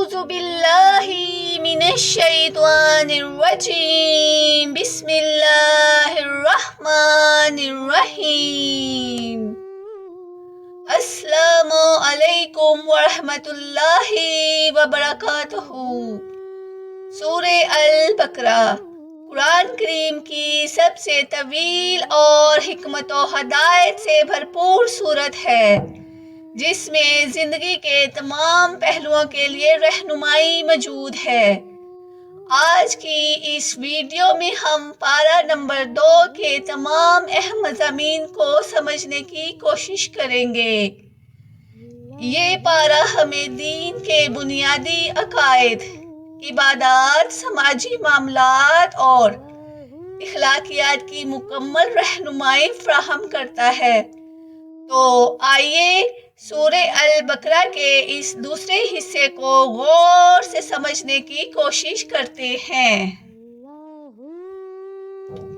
اعوذ باللہ من الشیطان الرجیم بسم اللہ الرحمن الرحیم السلام علیکم ورحمۃ اللہ وبرکاتہ۔ سورہ البقرہ قرآن کریم کی سب سے طویل اور حکمت و ہدایت سے بھرپور سورت ہے، جس میں زندگی کے تمام پہلوؤں کے لیے رہنمائی موجود ہے۔ آج کی اس ویڈیو میں ہم پارہ نمبر 2 کے تمام اہم مضامین کو سمجھنے کی کوشش کریں گے۔ یہ پارہ ہمیں دین کے بنیادی عقائد، عبادات، سماجی معاملات اور اخلاقیات کی مکمل رہنمائی فراہم کرتا ہے۔ تو آئیے سورہ البقرہ کے اس دوسرے حصے کو غور سے سمجھنے کی کوشش کرتے ہیں۔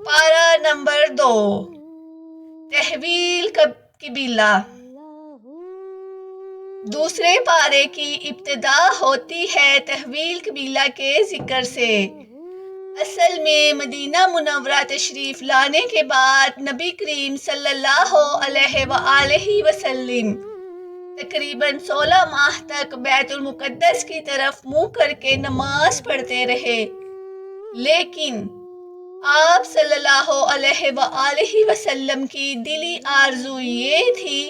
پارہ نمبر 2، تحویل قبلہ۔ دوسرے پارے کی ابتدا ہوتی ہے تحویل قبلہ کے ذکر سے۔ اصل میں مدینہ منورہ تشریف لانے کے بعد نبی کریم صلی اللہ علیہ وآلہ وسلم تقریباً 16 ماہ تک بیت المقدس کی طرف منہ کر کے نماز پڑھتے رہے، لیکن آپ صلی اللہ علیہ وآلہ وسلم کی دلی آرزو یہ تھی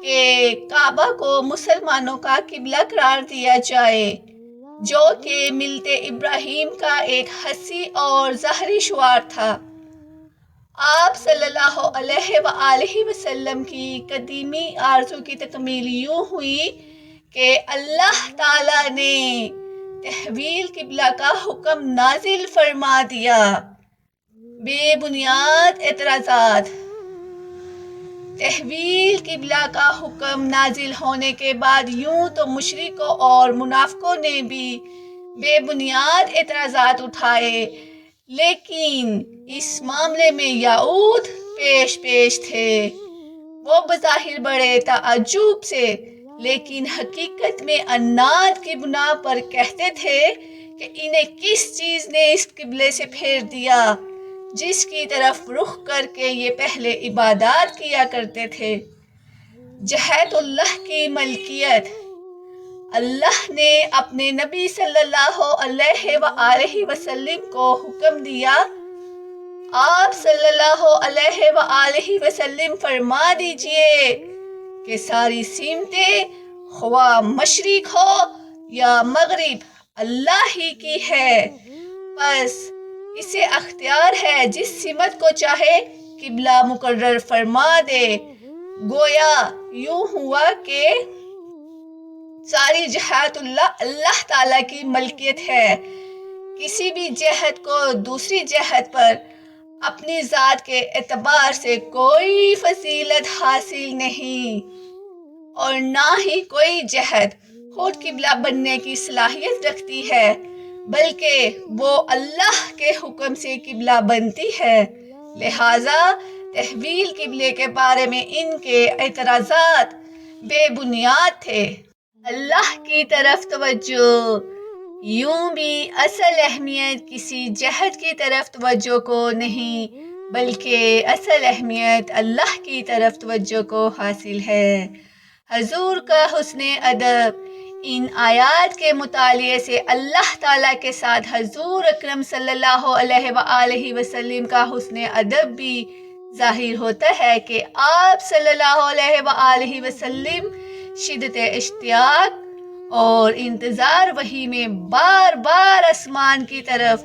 کہ کعبہ کو مسلمانوں کا قبلہ قرار دیا جائے، جو کہ ملت ابراہیم کا ایک حسی اور ظاہری شعار تھا۔ آپ صلی اللہ علیہ وآلہ وسلم کی قدیمی آرزو کی تکمیل یوں ہوئی کہ اللہ تعالیٰ نے تحویل قبلہ کا حکم نازل فرما دیا۔ بے بنیاد اعتراضات۔ تحویل قبلہ کا حکم نازل ہونے کے بعد یوں تو مشرکوں اور منافقوں نے بھی بے بنیاد اعتراضات اٹھائے، لیکن اس معاملے میں یہود پیش تھے۔ وہ بظاہر بڑے تعجب سے، لیکن حقیقت میں عناد کی بنا پر کہتے تھے کہ انہیں کس چیز نے اس قبلے سے پھیر دیا جس کی طرف رخ کر کے یہ پہلے عبادات کیا کرتے تھے۔ جہت اللہ کی ملکیت۔ اللہ نے اپنے نبی صلی اللہ علیہ وآلہ وسلم کو حکم دیا، آپ صلی اللہ علیہ وآلہ وسلم فرما دیجئے کہ ساری سمتیں خواہ مشرق ہو یا مغرب اللہ ہی کی ہے، پس اسے اختیار ہے جس سمت کو چاہے قبلہ مقرر فرما دے۔ گویا یوں ہوا کہ ساری جہت اللہ تعالیٰ کی ملکیت ہے، کسی بھی جہت کو دوسری جہت پر اپنی ذات کے اعتبار سے کوئی فضیلت حاصل نہیں، اور نہ ہی کوئی جہت خود قبلہ بننے کی صلاحیت رکھتی ہے، بلکہ وہ اللہ کے حکم سے قبلہ بنتی ہے۔ لہٰذا تحویل قبلے کے بارے میں ان کے اعتراضات بے بنیاد تھے۔ اللہ کی طرف توجہ۔ یوں بھی اصل اہمیت کسی جہت کی طرف توجہ کو نہیں، بلکہ اصل اہمیت اللہ کی طرف توجہ کو حاصل ہے۔ حضور کا حسن ادب۔ ان آیات کے مطالعے سے اللہ تعالیٰ کے ساتھ حضور اکرم صلی اللہ علیہ وآلہ وسلم کا حسن ادب بھی ظاہر ہوتا ہے کہ آپ صلی اللہ علیہ وآلہ وسلم شدت اشتیاق اور انتظار وحی میں بار بار آسمان کی طرف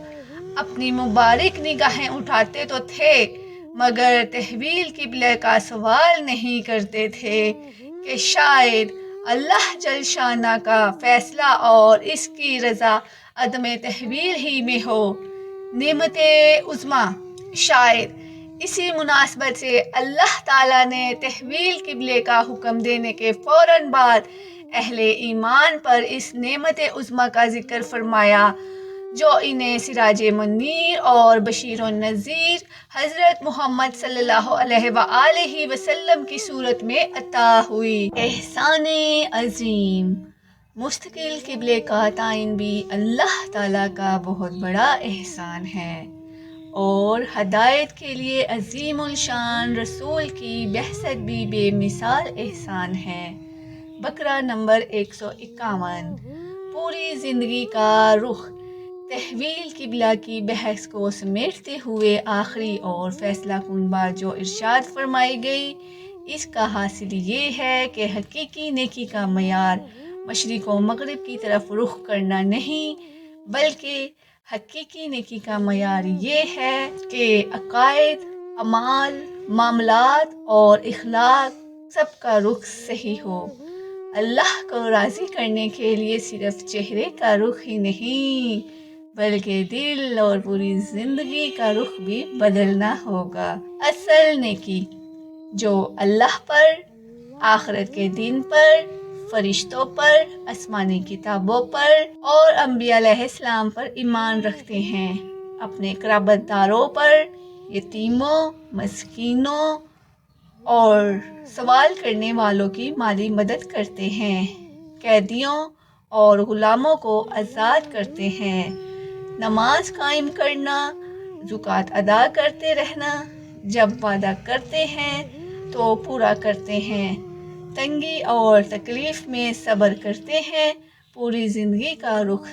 اپنی مبارک نگاہیں اٹھاتے تو تھے، مگر تحویل قبلہ کا سوال نہیں کرتے تھے کہ شاید اللہ جل شانہ کا فیصلہ اور اس کی رضا عدم تحویل ہی میں ہو۔ نعمت عظمیٰ۔ شاید اسی مناسبت سے اللہ تعالیٰ نے تحویل قبلے کا حکم دینے کے فوراً بعد اہل ایمان پر اس نعمت عظمیٰ کا ذکر فرمایا جو انہیں سراج منیر اور بشیر و نذیر حضرت محمد صلی اللہ علیہ وآلہ وسلم کی صورت میں عطا ہوئی۔ احسان عظیم۔ مستقل قبلے کا تعین بھی اللہ تعالیٰ کا بہت بڑا احسان ہے، اور ہدایت کے لیے عظیم الشان رسول کی بعثت بھی بے مثال احسان ہے۔ بقرہ نمبر 151۔ پوری زندگی کا رخ تحویل قبلہ کی بحث کو سمیٹتے ہوئے آخری اور فیصلہ کن بات جو ارشاد فرمائی گئی، اس کا حاصل یہ ہے کہ حقیقی نیکی کا معیار مشرق و مغرب کی طرف رخ کرنا نہیں، بلکہ حقیقی نیکی کا معیار یہ ہے کہ عقائد، اعمال، معاملات اور اخلاق سب کا رخ صحیح ہو۔ اللہ کو راضی کرنے کے لیے صرف چہرے کا رخ ہی نہیں، بلکہ دل اور پوری زندگی کا رخ بھی بدلنا ہوگا۔ اصل نیکی جو اللہ پر، آخرت کے دن پر، فرشتوں پر، آسمانی کتابوں پر اور انبیاء علیہ السلام پر ایمان رکھتے ہیں، اپنے قرابت داروں پر، یتیموں، مسکینوں اور سوال کرنے والوں کی مالی مدد کرتے ہیں، قیدیوں اور غلاموں کو آزاد کرتے ہیں، نماز قائم کرنا، زکوٰۃ ادا کرتے رہنا، جب وعدہ کرتے ہیں تو پورا کرتے ہیں، تنگی اور تکلیف میں صبر کرتے ہیں، پوری زندگی کا رخ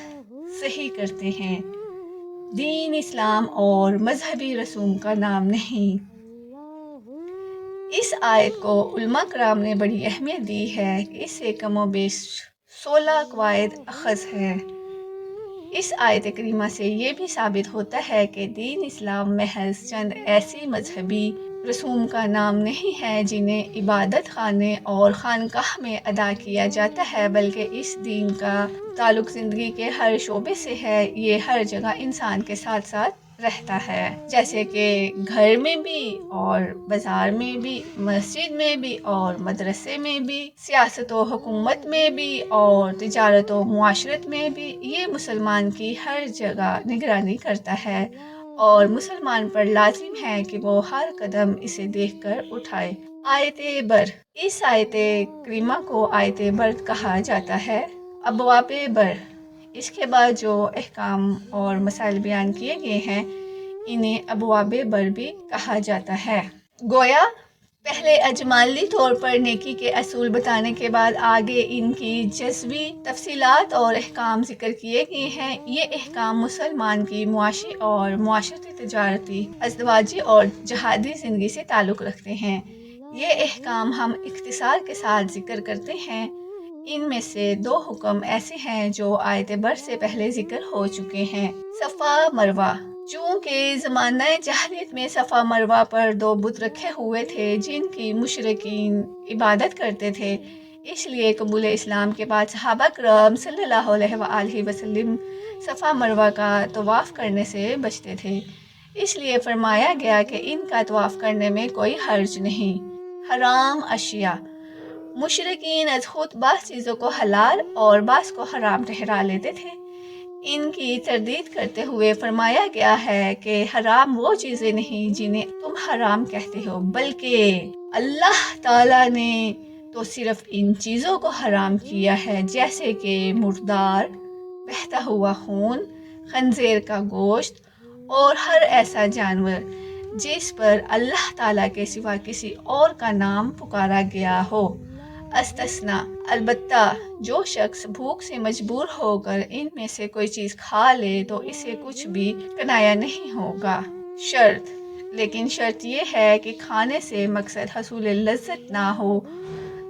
صحیح کرتے ہیں۔ دین اسلام اور مذہبی رسوم کا نام نہیں۔ اس آیت کو علماء کرام نے بڑی اہمیت دی ہے کہ اس سے کم و بیش 16 قواعد اخذ ہیں۔ اس آیت کریمہ سے یہ بھی ثابت ہوتا ہے کہ دین اسلام محض چند ایسی مذہبی رسوم کا نام نہیں ہے جنہیں عبادت خانے اور خانقاہ میں ادا کیا جاتا ہے، بلکہ اس دین کا تعلق زندگی کے ہر شعبے سے ہے۔ یہ ہر جگہ انسان کے ساتھ ساتھ رہتا ہے، جیسے کہ گھر میں بھی اور بازار میں بھی، مسجد میں بھی اور مدرسے میں بھی، سیاست و حکومت میں بھی اور تجارت و معاشرت میں بھی۔ یہ مسلمان کی ہر جگہ نگرانی کرتا ہے اور مسلمان پر لازم ہے کہ وہ ہر قدم اسے دیکھ کر اٹھائے۔ آیت بر، اس آیت کریمہ کو آیت بر کہا جاتا ہے۔ ابواب بر، اس کے بعد جو احکام اور مسائل بیان کیے گئے ہیں انہیں ابواب بر بھی کہا جاتا ہے۔ گویا پہلے اجمالی طور پر نیکی کے اصول بتانے کے بعد آگے ان کی جزوی تفصیلات اور احکام ذکر کیے گئے ہیں۔ یہ احکام مسلمان کی معاشی اور معاشرتی، تجارتی، ازدواجی اور جہادی زندگی سے تعلق رکھتے ہیں۔ یہ احکام ہم اختصار کے ساتھ ذکر کرتے ہیں۔ ان میں سے 2 حکم ایسے ہیں جو آیت بر سے پہلے ذکر ہو چکے ہیں۔ صفا مروہ، چونکہ زمانہ جاہلیت میں صفا مروہ پر 2 بت رکھے ہوئے تھے جن کی مشرکین عبادت کرتے تھے، اس لیے قبول اسلام کے بعد صحابہ کرام صلی اللہ علیہ وآلہ وسلم صفا مروہ کا طواف کرنے سے بچتے تھے، اس لیے فرمایا گیا کہ ان کا طواف کرنے میں کوئی حرج نہیں۔ حرام اشیاء، مشرکین از خود بعض چیزوں کو حلال اور بعض کو حرام ٹھہرا لیتے تھے، ان کی تردید کرتے ہوئے فرمایا گیا ہے کہ حرام وہ چیزیں نہیں جنہیں تم حرام کہتے ہو، بلکہ اللہ تعالیٰ نے تو صرف ان چیزوں کو حرام کیا ہے جیسے کہ مردار، بہتا ہوا خون، خنزیر کا گوشت اور ہر ایسا جانور جس پر اللہ تعالیٰ کے سوا کسی اور کا نام پکارا گیا ہو۔ استثناء، البتہ جو شخص بھوک سے مجبور ہو کر ان میں سے کوئی چیز کھا لے تو اسے کچھ بھی کنایا نہیں ہوگا۔ شرط، لیکن شرط یہ ہے کہ کھانے سے مقصد حصول لذت نہ ہو،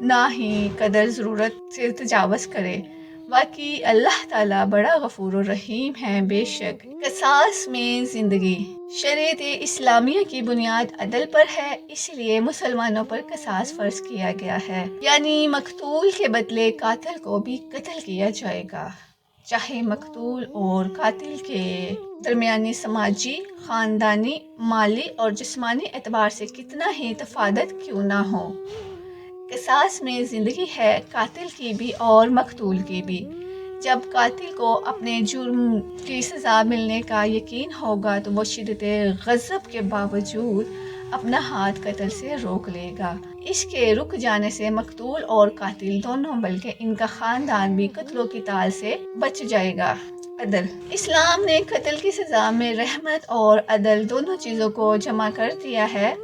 نہ ہی قدر ضرورت سے تجاوز کرے۔ واقعی اللہ تعالیٰ بڑا غفور و رحیم ہے۔ بے شک قصاص میں زندگی، شریعت اسلامیہ کی بنیاد عدل پر ہے، اس لیے مسلمانوں پر قصاص فرض کیا گیا ہے، یعنی مقتول کے بدلے قاتل کو بھی قتل کیا جائے گا، چاہے مقتول اور قاتل کے درمیانی سماجی، خاندانی، مالی اور جسمانی اعتبار سے کتنا ہی تفاوت کیوں نہ ہو۔ قصاص میں زندگی ہے، قاتل کی بھی اور مقتول کی بھی۔ جب قاتل کو اپنے جرم کی سزا ملنے کا یقین ہوگا تو وہ شدت غضب کے باوجود اپنا ہاتھ قتل سے روک لے گا۔ اس کے رک جانے سے مقتول اور قاتل دونوں بلکہ ان کا خاندان بھی قتل و قتال سے بچ جائے گا۔ عدل۔ اسلام نے قتل کی سزا میں رحمت اور عدل دونوں چیزوں کو جمع کر دیا ہے۔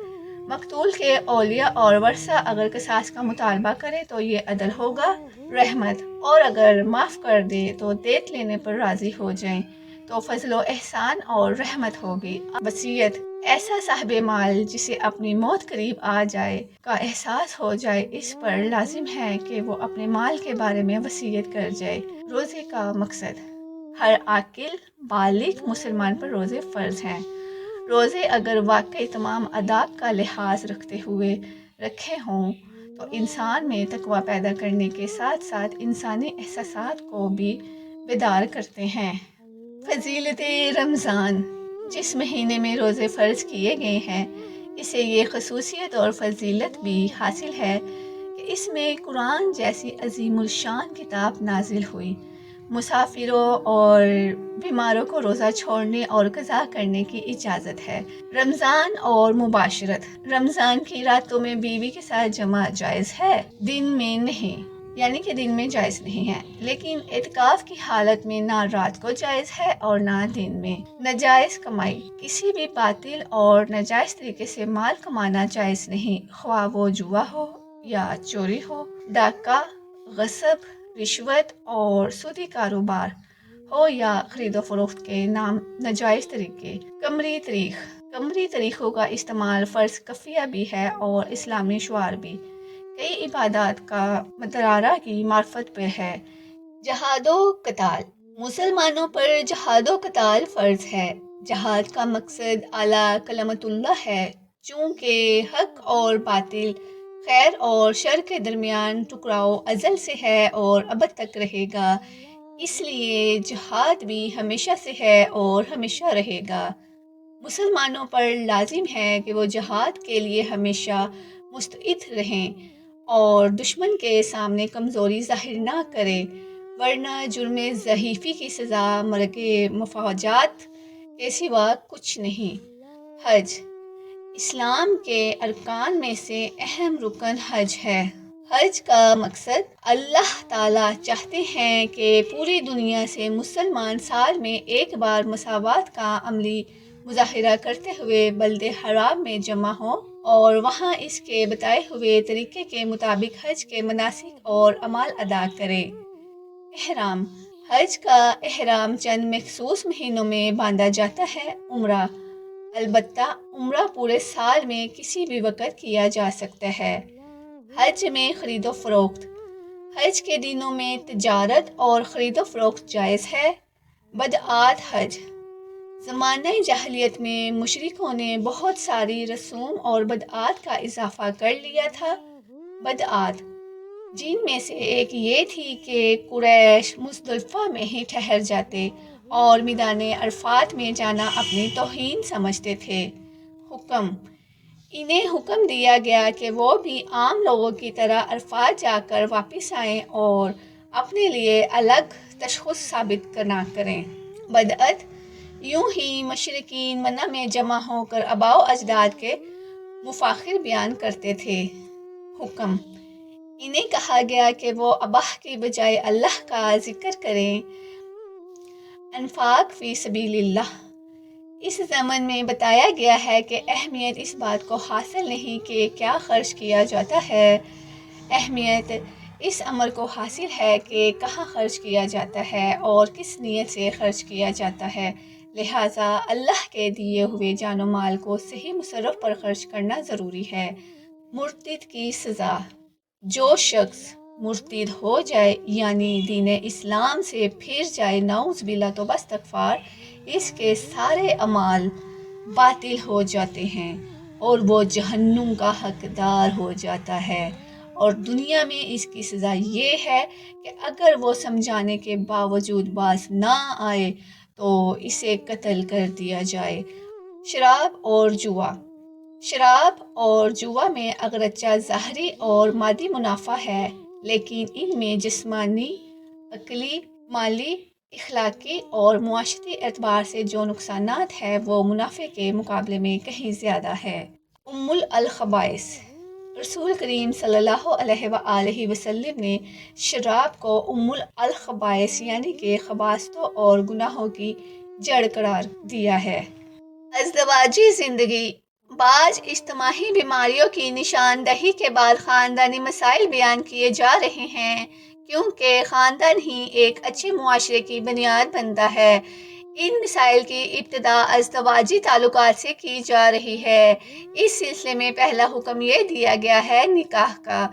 مقتول کے اولیاء اور ورثہ اگر قصاص کا مطالبہ کرے تو یہ عدل ہوگا، رحمت، اور اگر معاف کر دے تو دیت لینے پر راضی ہو جائیں تو فضل و احسان اور رحمت ہوگی۔ وصیت۔ ایسا صاحب مال جسے اپنی موت قریب آ جائے کا احساس ہو جائے، اس پر لازم ہے کہ وہ اپنے مال کے بارے میں وصیت کر جائے۔ روزے کا مقصد۔ ہر عاقل بالغ مسلمان پر روزے فرض ہیں۔ روزے اگر واقعی تمام آداب کا لحاظ رکھتے ہوئے رکھے ہوں تو انسان میں تقوی پیدا کرنے کے ساتھ ساتھ انسانی احساسات کو بھی بیدار کرتے ہیں۔ فضیلت رمضان۔ جس مہینے میں روزے فرض کیے گئے ہیں اسے یہ خصوصیت اور فضیلت بھی حاصل ہے کہ اس میں قرآن جیسی عظیم الشان کتاب نازل ہوئی۔ مسافروں اور بیماروں کو روزہ چھوڑنے اور قضا کرنے کی اجازت ہے۔ رمضان اور مباشرت۔ رمضان کی راتوں میں بیوی کے ساتھ جمع جائز ہے، دن میں نہیں، یعنی کہ دن میں جائز نہیں ہے، لیکن اعتکاف کی حالت میں نہ رات کو جائز ہے اور نہ دن میں۔ ناجائز کمائی۔ کسی بھی باطل اور ناجائز طریقے سے مال کمانا جائز نہیں، خواہ وہ جوا ہو یا چوری ہو، ڈاکہ، غصب، رشوت اور سودی کاروبار ہو یا خرید و فروخت کے نام ناجائز طریقے۔ قمری تاریخ۔ قمری تاریخوں کا استعمال فرض کفیہ بھی ہے اور اسلامی شعار بھی۔ کئی عبادات کا مدارہ کی معرفت پر ہے۔ جہاد و قتال۔ مسلمانوں پر جہاد و قتال فرض ہے۔ جہاد کا مقصد اعلیٰ کلمت اللہ ہے، چونکہ حق اور باطل، خیر اور شر کے درمیان ٹکراؤ ازل سے ہے اور ابد تک رہے گا، اس لیے جہاد بھی ہمیشہ سے ہے اور ہمیشہ رہے گا۔ مسلمانوں پر لازم ہے کہ وہ جہاد کے لیے ہمیشہ مستعد رہیں اور دشمن کے سامنے کمزوری ظاہر نہ کریں، ورنہ جرم ضعیفی کی سزا مرگ مفاجات کے سوا کچھ نہیں۔ حج۔ اسلام کے ارکان میں سے اہم رکن حج ہے۔ حج کا مقصد اللہ تعالیٰ چاہتے ہیں کہ پوری دنیا سے مسلمان سال میں ایک بار مساوات کا عملی مظاہرہ کرتے ہوئے بلد حرام میں جمع ہوں اور وہاں اس کے بتائے ہوئے طریقے کے مطابق حج کے مناسک اور اعمال ادا کریں۔ احرام۔ حج کا احرام چند مخصوص مہینوں میں باندھا جاتا ہے۔ عمرہ۔ البتہ عمرہ پورے سال میں کسی بھی وقت کیا جا سکتا ہے۔ حج میں خرید و فروخت۔ حج کے دنوں میں تجارت اور خرید و فروخت جائز ہے۔ بدعات حج۔ زمانہ جاہلیت میں مشرکوں نے بہت ساری رسوم اور بدعات کا اضافہ کر لیا تھا۔ بدعات، جن میں سے ایک یہ تھی کہ قریش مزدلفہ میں ہی ٹھہر جاتے اور میدان عرفات میں جانا اپنی توہین سمجھتے تھے۔ حکم، انہیں حکم دیا گیا کہ وہ بھی عام لوگوں کی طرح عرفات جا کر واپس آئیں اور اپنے لیے الگ تشخص ثابت نہ کریں۔ بدعت، یوں ہی مشرکین منع میں جمع ہو کر آباء و اجداد کے مفاخر بیان کرتے تھے۔ حکم، انہیں کہا گیا کہ وہ اباح کی بجائے اللہ کا ذکر کریں۔ انفاق فی سبیل اللہ۔ اس ضمن میں بتایا گیا ہے کہ اہمیت اس بات کو حاصل نہیں کہ کیا خرچ کیا جاتا ہے، اہمیت اس امر کو حاصل ہے کہ کہاں خرچ کیا جاتا ہے اور کس نیت سے خرچ کیا جاتا ہے، لہٰذا اللہ کے دیے ہوئے جان و مال کو صحیح مصرف پر خرچ کرنا ضروری ہے۔ مرتد کی سزا۔ جو شخص مرتد ہو جائے یعنی دین اسلام سے پھر جائے، نعوذ باللہ، توبہ استغفار، اس کے سارے اعمال باطل ہو جاتے ہیں اور وہ جہنم کا حقدار ہو جاتا ہے، اور دنیا میں اس کی سزا یہ ہے کہ اگر وہ سمجھانے کے باوجود باز نہ آئے تو اسے قتل کر دیا جائے۔ شراب اور جوا۔ شراب اور جوا میں اگرچہ ظاہری اور مادی منافع ہے، لیکن ان میں جسمانی، عقلی، مالی، اخلاقی اور معاشرتی اعتبار سے جو نقصانات ہیں وہ منافع کے مقابلے میں کہیں زیادہ ہے۔ ام الخبائث۔ رسول کریم صلی اللہ علیہ وآلہ وسلم نے شراب کو ام الخبائث یعنی کہ خباثتوں اور گناہوں کی جڑ قرار دیا ہے۔ ازدواجی زندگی۔ بعض اجتماعی بیماریوں کی نشاندہی کے بعد خاندانی مسائل بیان کیے جا رہے ہیں، کیونکہ خاندان ہی ایک اچھے معاشرے کی بنیاد بنتا ہے۔ ان مسائل کی ابتدا ازدواجی تعلقات سے کی جا رہی ہے۔ اس سلسلے میں پہلا حکم یہ دیا گیا ہے نکاح کا،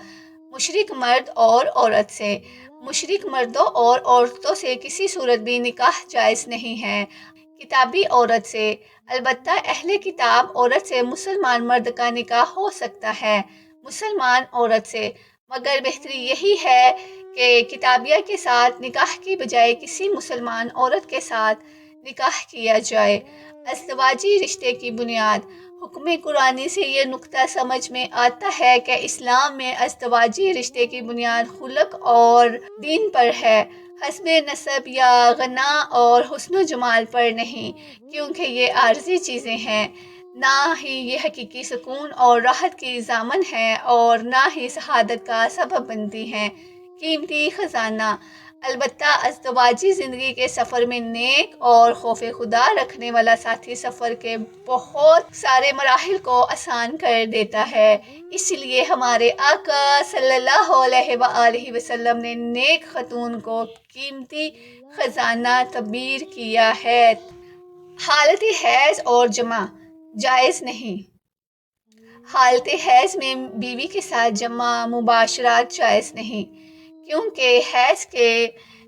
مشرک مرد اور عورت سے۔ مشرک مردوں اور عورتوں سے کسی صورت بھی نکاح جائز نہیں ہے۔ کتابی عورت سے، البتہ اہل کتاب عورت سے مسلمان مرد کا نکاح ہو سکتا ہے، مسلمان عورت سے، مگر بہتری یہی ہے کہ کتابیہ کے ساتھ نکاح کی بجائے کسی مسلمان عورت کے ساتھ نکاح کیا جائے۔ ازدواجی رشتے کی بنیاد۔ حکم قرآنی سے یہ نقطہ سمجھ میں آتا ہے کہ اسلام میں ازدواجی رشتے کی بنیاد خلق اور دین پر ہے، حسب نسب یا غنا اور حسن و جمال پر نہیں، کیونکہ یہ عارضی چیزیں ہیں، نہ ہی یہ حقیقی سکون اور راحت کی ضامن ہے اور نہ ہی سعادت کا سبب بنتی ہیں۔ قیمتی خزانہ۔ البتہ ازدواجی زندگی کے سفر میں نیک اور خوف خدا رکھنے والا ساتھی سفر کے بہت سارے مراحل کو آسان کر دیتا ہے۔ اس لیے ہمارے آقا صلی اللہ علیہ وآلہ وسلم نے نیک خاتون کو قیمتی خزانہ تعبیر کیا ہے۔ حالت حیض اور جمع جائز نہیں۔ حالت حیض میں بیوی کے ساتھ جمع مباشرات جائز نہیں، کیونکہ حیض کے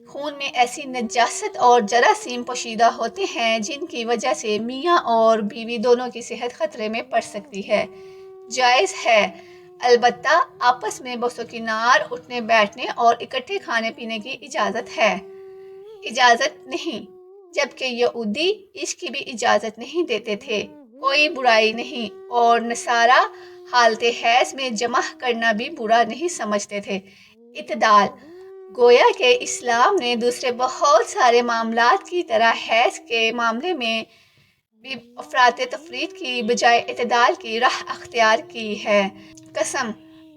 خون میں ایسی نجاست اور جراثیم پوشیدہ ہوتے ہیں جن کی وجہ سے میاں اور بیوی دونوں کی صحت خطرے میں پڑ سکتی ہے۔ جائز ہے، البتہ آپس میں بوس و کنار، اٹھنے بیٹھنے اور اکٹھے کھانے پینے کی اجازت ہے، اجازت نہیں، جبکہ یہودی اس کی بھی اجازت نہیں دیتے تھے۔ کوئی برائی نہیں، اور نصارہ حالت حیض میں جمع کرنا بھی برا نہیں سمجھتے تھے۔ اعتدال۔ گویا کہ اسلام نے دوسرے بہت سارے معاملات کی طرح حیض کے معاملے میں بھی افراط تفریط کی بجائے اعتدال کی راہ اختیار کی ہے۔ قسم۔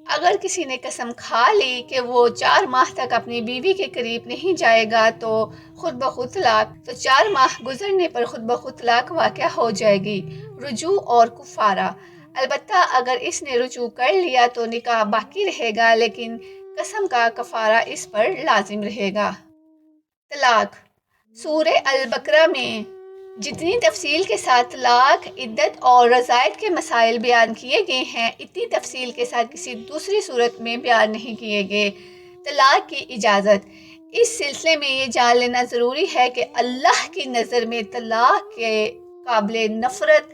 اگر کسی نے قسم کھا لی کہ وہ 4 ماہ تک اپنی بیوی کے قریب نہیں جائے گا تو خود بخود طلاق، تو 4 ماہ گزرنے پر خود بخود طلاق واقع ہو جائے گی۔ رجوع اور کفارہ۔ البتہ اگر اس نے رجوع کر لیا تو نکاح باقی رہے گا، لیکن قسم کا کفارہ اس پر لازم رہے گا۔ طلاق۔ سورہ البقرہ میں جتنی تفصیل کے ساتھ طلاق، عدت اور رضاعت کے مسائل بیان کیے گئے ہیں، اتنی تفصیل کے ساتھ کسی دوسری صورت میں بیان نہیں کیے گئے۔ طلاق کی اجازت۔ اس سلسلے میں یہ جان لینا ضروری ہے کہ اللہ کی نظر میں طلاق کے قابل نفرت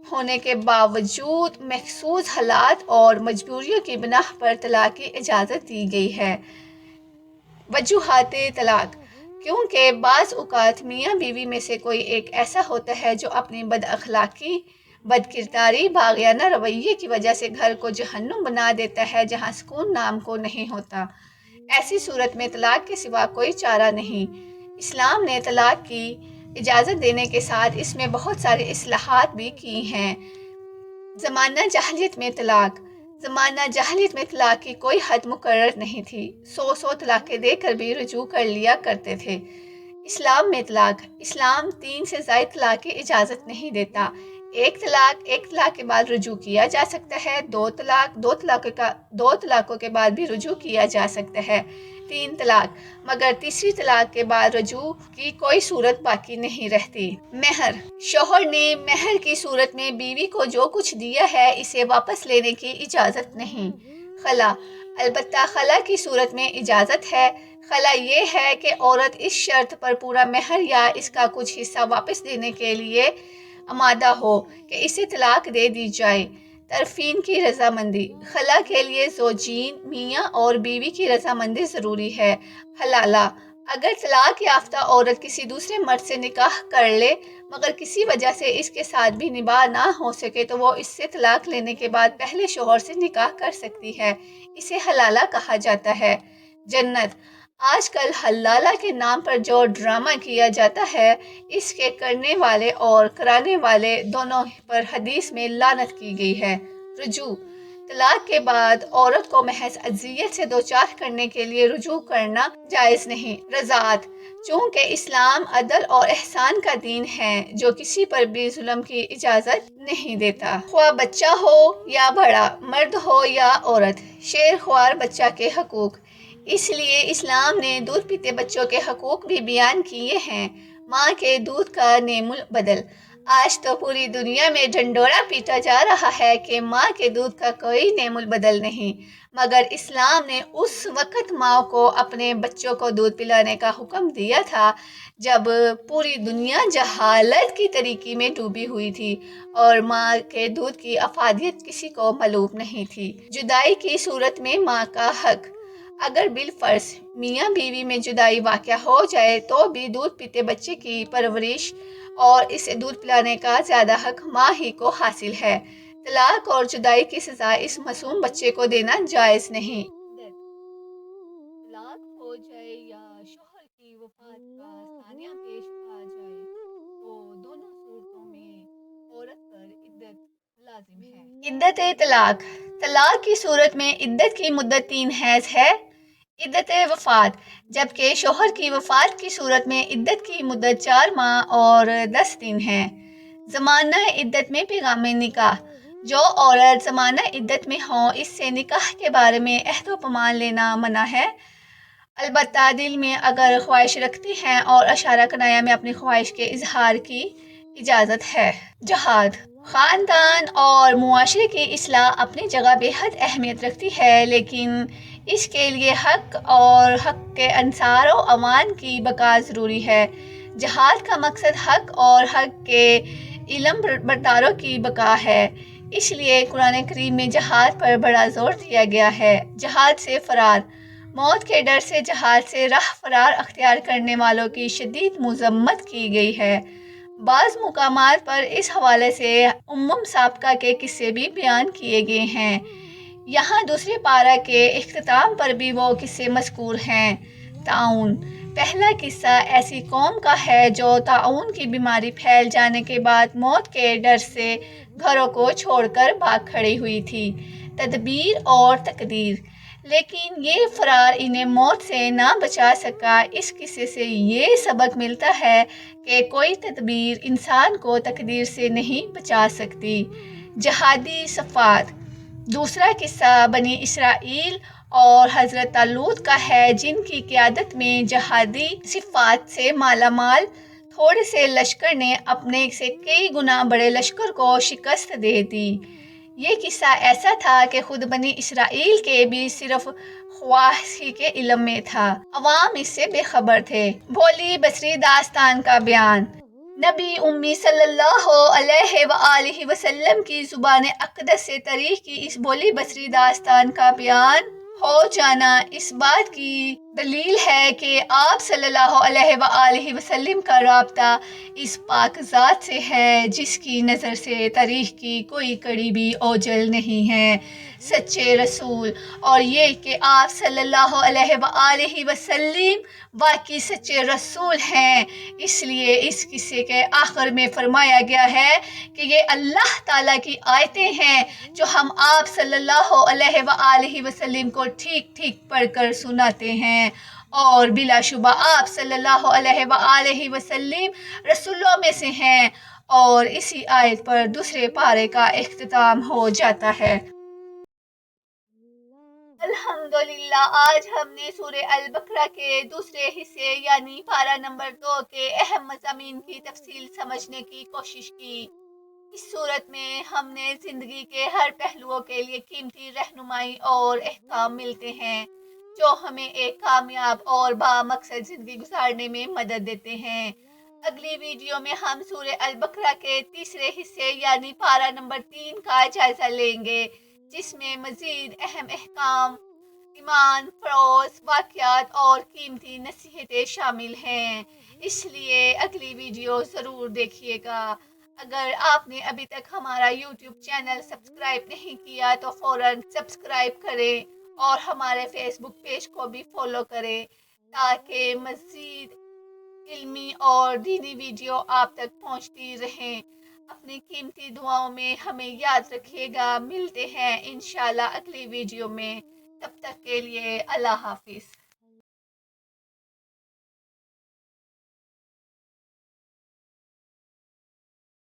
ہونے کے باوجود مخصوص حالات اور مجبوریوں کی بنا پر طلاق کی اجازت دی گئی ہے۔ وجوہات طلاق۔ کیونکہ بعض اوقات میاں بیوی میں سے کوئی ایک ایسا ہوتا ہے جو اپنی بد اخلاقی، بد کرداری، باغیانہ رویے کی وجہ سے گھر کو جہنم بنا دیتا ہے جہاں سکون نام کو نہیں ہوتا۔ ایسی صورت میں طلاق کے سوا کوئی چارہ نہیں۔ اسلام نے طلاق کی اجازت دینے کے ساتھ اس میں بہت ساری اصلاحات بھی کی ہیں۔ زمانہ جاہلیت میں طلاق۔ زمانہ جاہلیت میں طلاق کی کوئی حد مقرر نہیں تھی، 100 طلاقیں دے کر بھی رجوع کر لیا کرتے تھے۔ اسلام میں طلاق۔ اسلام 3 سے زائد طلاق کی اجازت نہیں دیتا۔ ایک طلاق کے بعد رجوع کیا جا سکتا ہے، 2 طلاقوں کے بعد بھی رجوع کیا جا سکتا ہے، 3 طلاق، مگر تیسری طلاق کے بعد رجوع کی کوئی صورت باقی نہیں رہتی۔ مہر۔ شوہر نے مہر کی صورت میں بیوی کو جو کچھ دیا ہے اسے واپس لینے کی اجازت نہیں۔ خلا۔ البتہ خلا کی صورت میں اجازت ہے۔ خلا یہ ہے کہ عورت اس شرط پر پورا مہر یا اس کا کچھ حصہ واپس دینے کے لیے آمادہ ہو کہ اسے طلاق دے دی جائے۔ طرفین کی رضامندی۔ خلا کے لیے زوجین، میاں اور بیوی کی رضامندی ضروری ہے۔ حلالہ۔ اگر طلاق یافتہ عورت کسی دوسرے مرد سے نکاح کر لے مگر کسی وجہ سے اس کے ساتھ بھی نباہ نہ ہو سکے تو وہ اس سے طلاق لینے کے بعد پہلے شوہر سے نکاح کر سکتی ہے، اسے حلالہ کہا جاتا ہے۔ جنت۔ آج کل حلالہ کے نام پر جو ڈرامہ کیا جاتا ہے، اس کے کرنے والے اور کرانے والے دونوں پر حدیث میں لعنت کی گئی ہے۔ رجوع۔ طلاق کے بعد عورت کو محض اذیت سے دوچار کرنے کے لیے رجوع کرنا جائز نہیں۔ رضاعت: چونکہ اسلام عدل اور احسان کا دین ہے جو کسی پر بھی ظلم کی اجازت نہیں دیتا، خواہ بچہ ہو یا بڑا، مرد ہو یا عورت۔ شیر خوار بچہ کے حقوق: اس لیے اسلام نے دودھ پیتے بچوں کے حقوق بھی بیان کیے ہیں۔ ماں کے دودھ کا نعم البدل: آج تو پوری دنیا میں ڈھنڈورا پیٹا جا رہا ہے کہ ماں کے دودھ کا کوئی نعم البدل نہیں، مگر اسلام نے اس وقت ماں کو اپنے بچوں کو دودھ پلانے کا حکم دیا تھا جب پوری دنیا جہالت کی تاریکی میں ڈوبی ہوئی تھی اور ماں کے دودھ کی افادیت کسی کو معلوم نہیں تھی۔ جدائی کی صورت میں ماں کا حق: اگر بالفرض میاں بیوی میں جدائی واقع ہو جائے تو بھی دودھ پیتے بچے کی پرورش اور اسے دودھ پلانے کا زیادہ حق ماں ہی کو حاصل ہے۔ طلاق اور جدائی کی سزا اس معصوم بچے کو دینا جائز نہیں۔ طلاق ہو جائے یا شوہر کی وفات کا ثانیہ پیش آ جائے تو دونوں صورتوں میں عورت پر عدت لازم ہے۔ عدت طلاق: طلاق کی صورت میں عدت کی مدت 3 حیض ہے۔ عدت وفات: جبکہ شوہر کی وفات کی صورت میں عدت کی مدت 4 ماہ اور 10 دن ہے۔ زمانہ عدت میں پیغام نکاح: جو عورت زمانہ عدت میں ہو اس سے نکاح کے بارے میں عہد و پیمان لینا منع ہے، البتہ دل میں اگر خواہش رکھتی ہیں اور اشارہ کنایہ میں اپنی خواہش کے اظہار کی اجازت ہے۔ جہاد: خاندان اور معاشرے کی اصلاح اپنی جگہ بے حد اہمیت رکھتی ہے، لیکن اس کے لیے حق اور حق کے انصار و اعوان کی بقا ضروری ہے۔ جہاد کا مقصد حق اور حق کے علم برداروں کی بقا ہے، اس لیے قرآن کریم میں جہاد پر بڑا زور دیا گیا ہے۔ جہاد سے فرار: موت کے ڈر سے جہاد سے راہ فرار اختیار کرنے والوں کی شدید مذمت کی گئی ہے۔ بعض مقامات پر اس حوالے سے سابقہ کے قصے بھی بیان کیے گئے ہیں۔ یہاں دوسرے پارہ کے اختتام پر بھی وہ قصے مذکور ہیں۔ طاعون: پہلا قصہ ایسی قوم کا ہے جو طاعون کی بیماری پھیل جانے کے بعد موت کے ڈر سے گھروں کو چھوڑ کر بھاگ کھڑی ہوئی تھی۔ تدبیر اور تقدیر: لیکن یہ فرار انہیں موت سے نہ بچا سکا۔ اس قصے سے یہ سبق ملتا ہے کہ کوئی تدبیر انسان کو تقدیر سے نہیں بچا سکتی۔ جہادی صفات: دوسرا قصہ بنی اسرائیل اور حضرت طالوت کا ہے جن کی قیادت میں جہادی صفات سے مالا مال تھوڑے سے لشکر نے اپنے سے کئی گنا بڑے لشکر کو شکست دے دی۔ یہ قصہ ایسا تھا کہ خود بنی اسرائیل کے بھی صرف خواص ہی کے علم میں تھا، عوام اس سے بے خبر تھے۔ بھولی بصری داستان کا بیان: نبی امی صلی اللہ علیہ وآلہ وسلم کی زبان اقدس سے تاریخ کی اس بھولی بصری داستان کا بیان ہو جانا اس بات کی دلیل ہے کہ آپ صلی اللہ علیہ وآلہ وسلم کا رابطہ اس پاک ذات سے ہے جس کی نظر سے تاریخ کی کوئی کڑی بھی اوجھل نہیں ہے۔ سچے رسول: اور یہ کہ آپ صلی اللہ علیہ وآلہ وسلم واقعی سچے رسول ہیں، اس لیے اس قصے کے آخر میں فرمایا گیا ہے کہ یہ اللہ تعالیٰ کی آیتیں ہیں جو ہم آپ صلی اللہ علیہ وآلہ وسلم کو ٹھیک ٹھیک پڑھ کر سناتے ہیں، اور بلا شبہ آپ صلی اللہ علیہ وآلہ وسلم رسولوں میں سے ہیں۔ اور اسی آیت پر دوسرے پارے کا اختتام ہو جاتا ہے۔ الحمدللہ، آج ہم نے سورہ البقرہ کے دوسرے حصے یعنی پارہ نمبر 2 کے اہم مضامین کی تفصیل سمجھنے کی کوشش کی۔ اس صورت میں ہم نے زندگی کے ہر پہلوؤں کے لیے قیمتی رہنمائی اور احکام ملتے ہیں جو ہمیں ایک کامیاب اور بامقصد زندگی گزارنے میں مدد دیتے ہیں۔ اگلی ویڈیو میں ہم سورہ البقرہ کے تیسرے حصے یعنی پارہ نمبر 3 کا جائزہ لیں گے جس میں مزید اہم احکام، ایمان فروز واقعات اور قیمتی نصیحتیں شامل ہیں، اس لیے اگلی ویڈیو ضرور دیکھیے گا۔ اگر آپ نے ابھی تک ہمارا یوٹیوب چینل سبسکرائب نہیں کیا تو فوراً سبسکرائب کریں اور ہمارے فیس بک پیج کو بھی فالو کریں تاکہ مزید علمی اور دینی ویڈیو آپ تک پہنچتی رہیں۔ اپنی قیمتی دعاؤں میں ہمیں یاد رکھیے گا. ملتے ہیں انشاءاللہ اگلی ویڈیو میں. تب تک کے لیے اللہ حافظ.